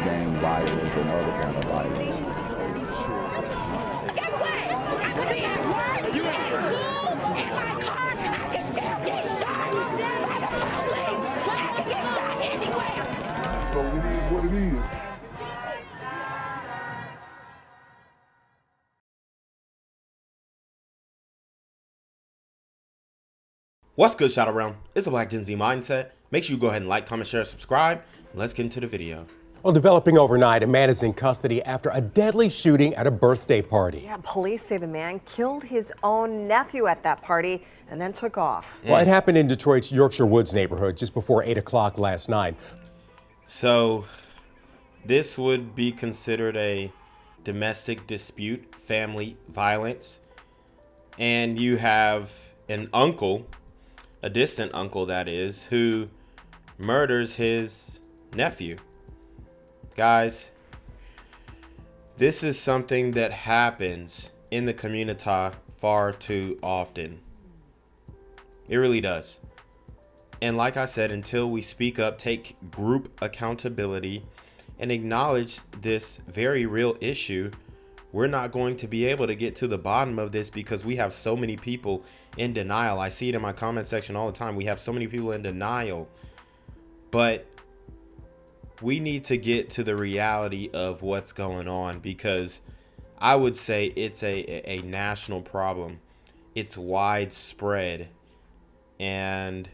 gang violence and other kind of violence. Get away! I could be at work, at school, in my car, I can still get shot by the police, but I can get shot anywhere. So it is what it is. What's good, Shadow Realm? It's a Black Gen Z Mindset. Make sure you go ahead and like, comment, share, subscribe. Let's get into the video. Well, developing overnight, a man is in custody after a deadly shooting at a birthday party. Yeah, police say the man killed his own nephew at that party and then took off. Well, it happened in Detroit's Yorkshire Woods neighborhood just before 8 o'clock last night. So this would be considered a domestic dispute, family violence. And you have an uncle, a distant uncle that is, who murders his nephew. Guys, this is something that happens in the community far too often. It really does. And like I said, until we speak up, take group accountability, and acknowledge this very real issue, we're not going to be able to get to the bottom of this, because we have so many people in denial. I see it in my comment section all the time. We have so many people in denial. But we need to get to the reality of what's going on, because I would say it's a national problem. It's widespread, and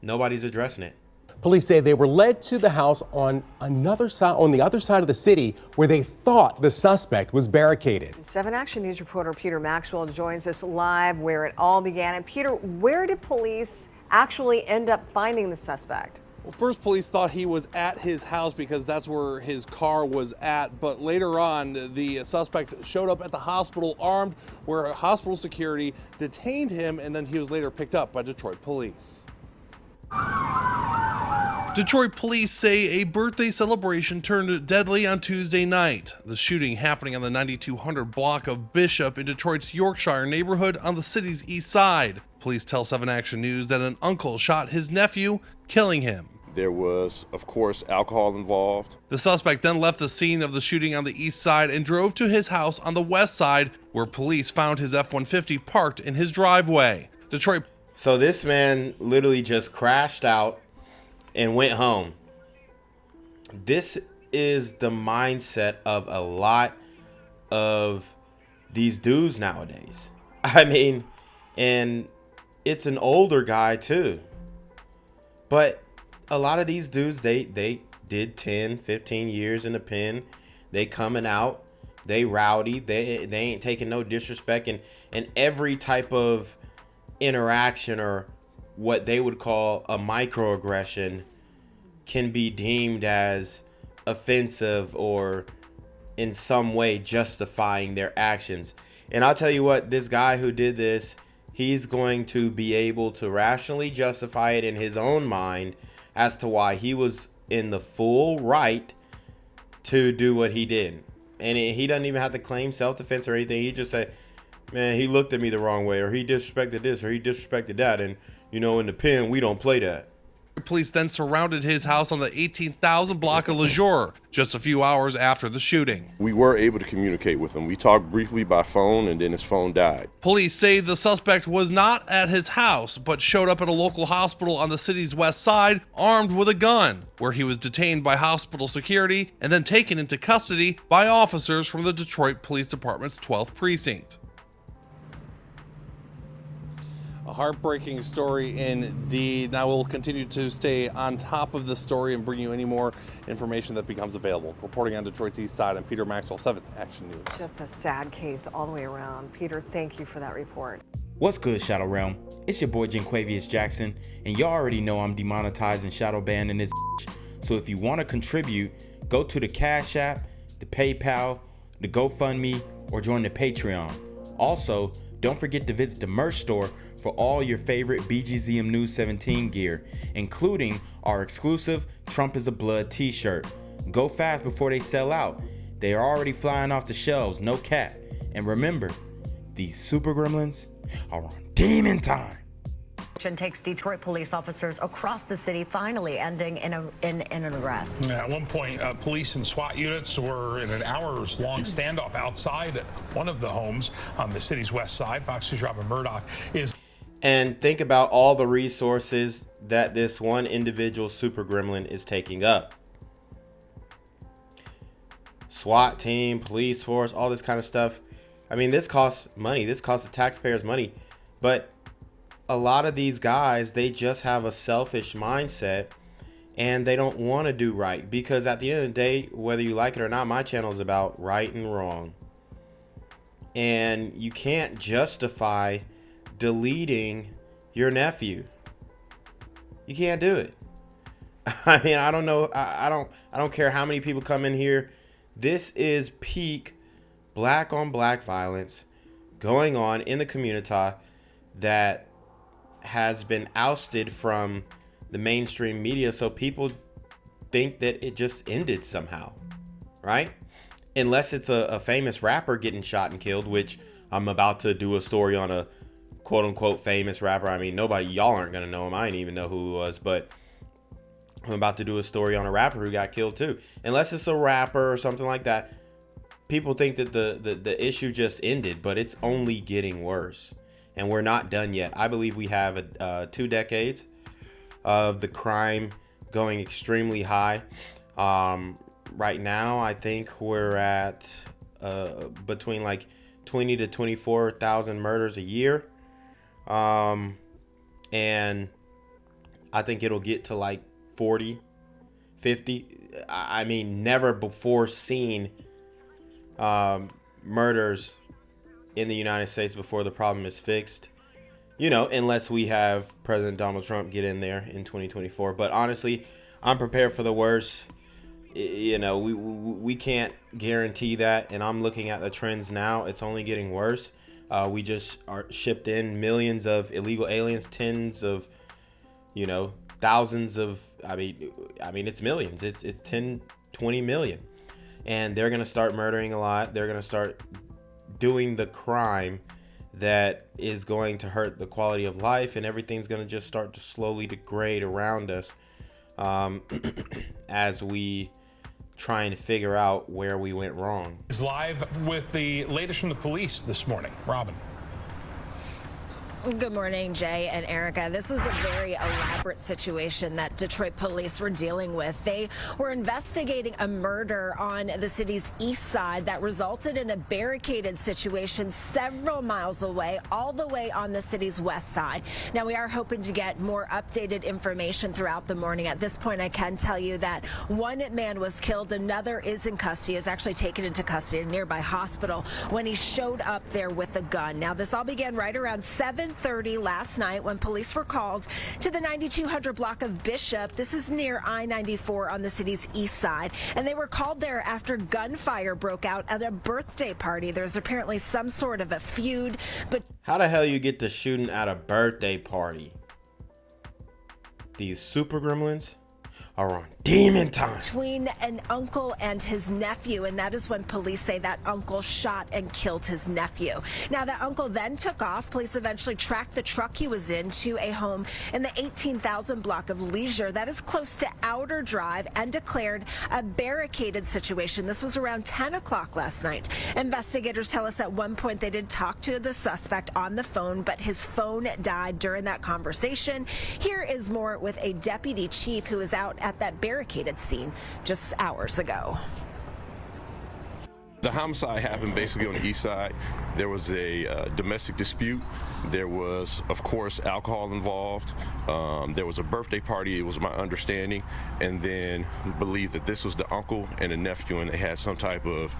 nobody's addressing it. Police say they were led to the house on the other side of the city, where they thought the suspect was barricaded. 7 Action News reporter Peter Maxwell joins us live where it all began. And Peter, where did police actually end up finding the suspect? Well, first police thought he was at his house because that's where his car was at. But later on, the suspect showed up at the hospital armed, where hospital security detained him, and then he was later picked up by Detroit police. Detroit police say a birthday celebration turned deadly on Tuesday night. The shooting happening on the 9200 block of Bishop in Detroit's Yorkshire neighborhood on the city's east side. Police tell 7 Action News that an uncle shot his nephew, killing him. There was, of course, alcohol involved. The suspect then left the scene of the shooting on the east side and drove to his house on the west side, where police found his F-150 parked in his driveway. Detroit. So this man literally just crashed out and went home. This is the mindset of a lot of these dudes nowadays. I mean, and it's an older guy too. But a lot of these dudes, they did 10, 15 years in the pen. They coming out, they rowdy, they ain't taking no disrespect, and every type of interaction or what they would call a microaggression can be deemed as offensive or in some way justifying their actions. And I'll tell you what, this guy who did this, he's going to be able to rationally justify it in his own mind as to why he was in the full right to do what he did. And he doesn't even have to claim self-defense or anything. He just said, man, he looked at me the wrong way, or he disrespected this, or he disrespected that. And, you know, in the pen, we don't play that. Police then surrounded his house on the 18,000 block of Lejour just a few hours after the shooting. We were able to communicate with him. We talked briefly by phone, and then his phone died. Police say the suspect was not at his house, but showed up at a local hospital on the city's west side armed with a gun, where he was detained by hospital security and then taken into custody by officers from the Detroit Police Department's 12th precinct. A heartbreaking story indeed. Now we'll continue to stay on top of the story and bring you any more information that becomes available. Reporting on Detroit's east side, I'm Peter Maxwell, 7 Action News. Just a sad case all the way around. Peter, thank you for that report. What's good, Shadow Realm? It's your boy Jenquavius Jackson, and y'all already know I'm demonetized and shadow banned in this bitch. So if you want to contribute, go to the Cash App, the PayPal, the GoFundMe, or join the Patreon. Also, don't forget to visit the merch store for all your favorite BGZM News 17 gear, including our exclusive Trump is a Blood t-shirt. Go fast before they sell out. They are already flying off the shelves, no cap. And remember, these super gremlins are on demon time. Takes Detroit police officers across the city, finally ending in an arrest. Yeah, at one point, police and SWAT units were in an hours-long standoff outside one of the homes on the city's west side. Fox News' Robin Murdoch is. And think about all the resources that this one individual super gremlin is taking up. SWAT team, police force, all this kind of stuff. I mean, this costs money. This costs the taxpayers money. But a lot of these guys, they just have a selfish mindset and they don't want to do right, because at the end of the day, whether you like it or not, my channel is about right and wrong. And you can't justify deleting your nephew. You can't do it. I mean, I don't know. I don't care how many people come in here. This is peak black on black violence going on in the community that has been ousted from the mainstream media, so people think that it just ended somehow, right? Unless it's a famous rapper getting shot and killed, which I'm about to do a story on a quote unquote famous rapper. I mean, y'all aren't gonna know him. I didn't even know who he was, but I'm about to do a story on a rapper who got killed too. Unless it's a rapper or something like that, people think that the issue just ended, but it's only getting worse. And we're not done yet. I believe we have 2 decades of the crime going extremely high. Right now, I think we're at between like 20 to 24,000 murders a year. And I think it'll get to like 40, 50. I mean, never before seen murders in the United States before the problem is fixed, unless we have President Donald Trump get in there in 2024. But honestly, I'm prepared for the worst. We can't guarantee that, and I'm looking at the trends now. It's only getting worse. We just are shipped in millions of illegal aliens, tens of, thousands of, I mean, it's millions. It's 10, 20 million. And they're going to start murdering a lot. They're going to start doing the crime that is going to hurt the quality of life, and everything's going to just start to slowly degrade around us as we try and figure out where we went wrong. Is live with the latest from the police this morning. Robin. Good morning, Jay and Erica. This was a very elaborate situation that Detroit police were dealing with. They were investigating a murder on the city's east side that resulted in a barricaded situation several miles away, all the way on the city's west side. Now, we are hoping to get more updated information throughout the morning. At this point, I can tell you that one man was killed, another is in custody, is actually taken into custody at a nearby hospital when he showed up there with a gun. Now, this all began right around 7:30 last night when police were called to the 9200 block of Bishop. This is near I-94 on the city's east side, and they were called there after gunfire broke out at a birthday party. There's apparently some sort of a feud, but how the hell you get to shooting at a birthday party? These super gremlins are on demon time. Between an uncle and his nephew, and that is when police say that uncle shot and killed his nephew. Now, that uncle then took off. Police eventually tracked the truck he was in to a home in the 18,000 block of Leisure that is close to Outer Drive, and declared a barricaded situation. This was around 10 o'clock last night. Investigators tell us at one point they did talk to the suspect on the phone, but his phone died during that conversation. Here is more with a deputy chief who was out at that barricaded scene just hours ago. The homicide happened basically on the east side. There was a domestic dispute. There was, of course, alcohol involved. There was a birthday party, it was my understanding, and then believed that this was the uncle and the nephew, and they had some type of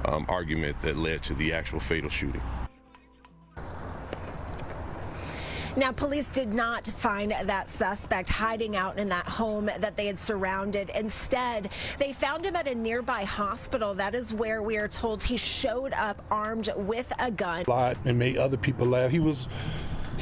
argument that led to the actual fatal shooting. Now, police did not find that suspect hiding out in that home that they had surrounded. Instead, they found him at a nearby hospital. That is where we are told he showed up armed with a gun. And made other people laugh. He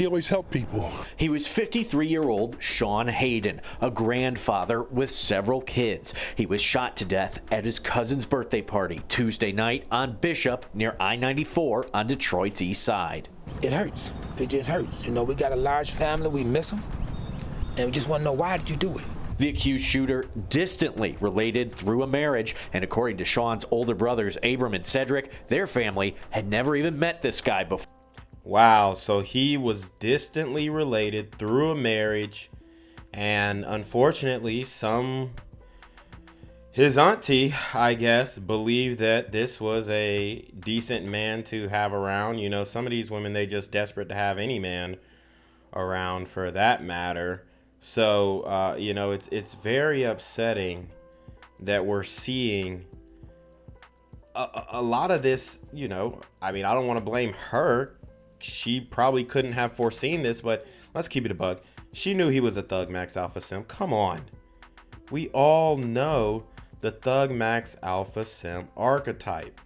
always helped people. He was 53-year-old Sean Hayden, a grandfather with several kids. He was shot to death at his cousin's birthday party Tuesday night on Bishop near I-94 on Detroit's east side. It hurts. It just hurts. You know, we got a large family. We miss them. And we just want to know, why did you do it? The accused shooter distantly related through a marriage, and according to Sean's older brothers, Abram and Cedric, their family had never even met this guy before. Wow, so he was distantly related through a marriage, and unfortunately, his auntie, I guess, believed that this was a decent man to have around. You know, some of these women, they just desperate to have any man around for that matter. So, you know, it's very upsetting that we're seeing a lot of this, you know. I mean, I don't want to blame her. She probably couldn't have foreseen this, but let's keep it a buck. She knew he was a Thug Max Alpha Simp. Come on. We all know the Thug Max Alpha Simp archetype.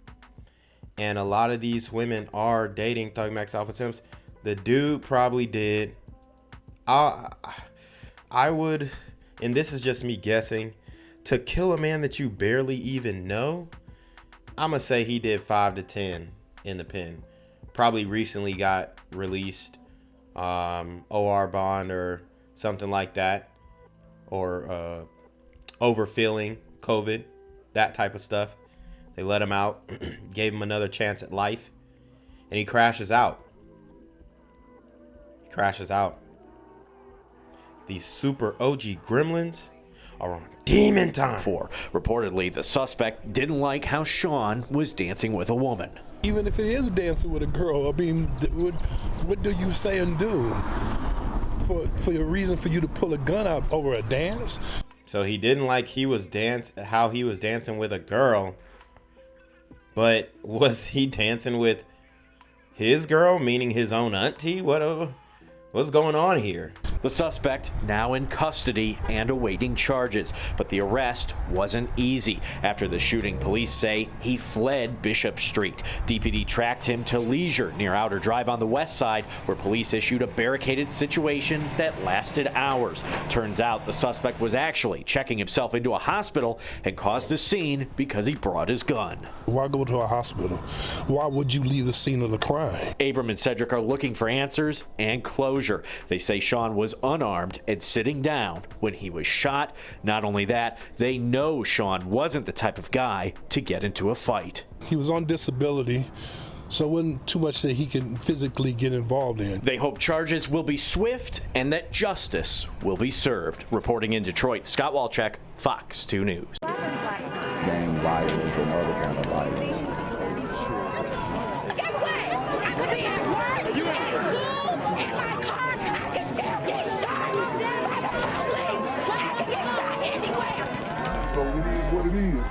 And a lot of these women are dating Thug Max Alpha Simps. The dude probably did. I would, and this is just me guessing, to kill a man that you barely even know, I'm going to say he did 5 to 10 in the pen. Probably recently got released, OR bond or something like that, or overfilling COVID, that type of stuff. They let him out, gave him another chance at life, and he crashes out. He crashes out. These super OG gremlins are on demon time. Reportedly, the suspect didn't like how Sean was dancing with a woman. Even if it is dancing with a girl, I mean, what do you say and do for a reason for you to pull a gun out over a dance? So he didn't like how he was dancing with a girl, but was he dancing with his girl, meaning his own auntie? What's going on here? The suspect now in custody and awaiting charges, but the arrest wasn't easy. After the shooting, police say he fled Bishop Street. DPD tracked him to Leisure near Outer Drive on the west side, where police issued a barricaded situation that lasted hours. Turns out the suspect was actually checking himself into a hospital and caused a scene because he brought his gun. Why go to a hospital? Why would you leave the scene of the crime? Abram and Cedric are looking for answers and closure. They say Sean was unarmed and sitting down when he was shot. Not only that, they know Sean wasn't the type of guy to get into a fight. He was on disability, so it wasn't too much that he can physically get involved in. They hope charges will be swift and that justice will be served. Reporting in Detroit, Scott Walczak, Fox 2 News. Gang violence and other kind of violence. So it is what it is.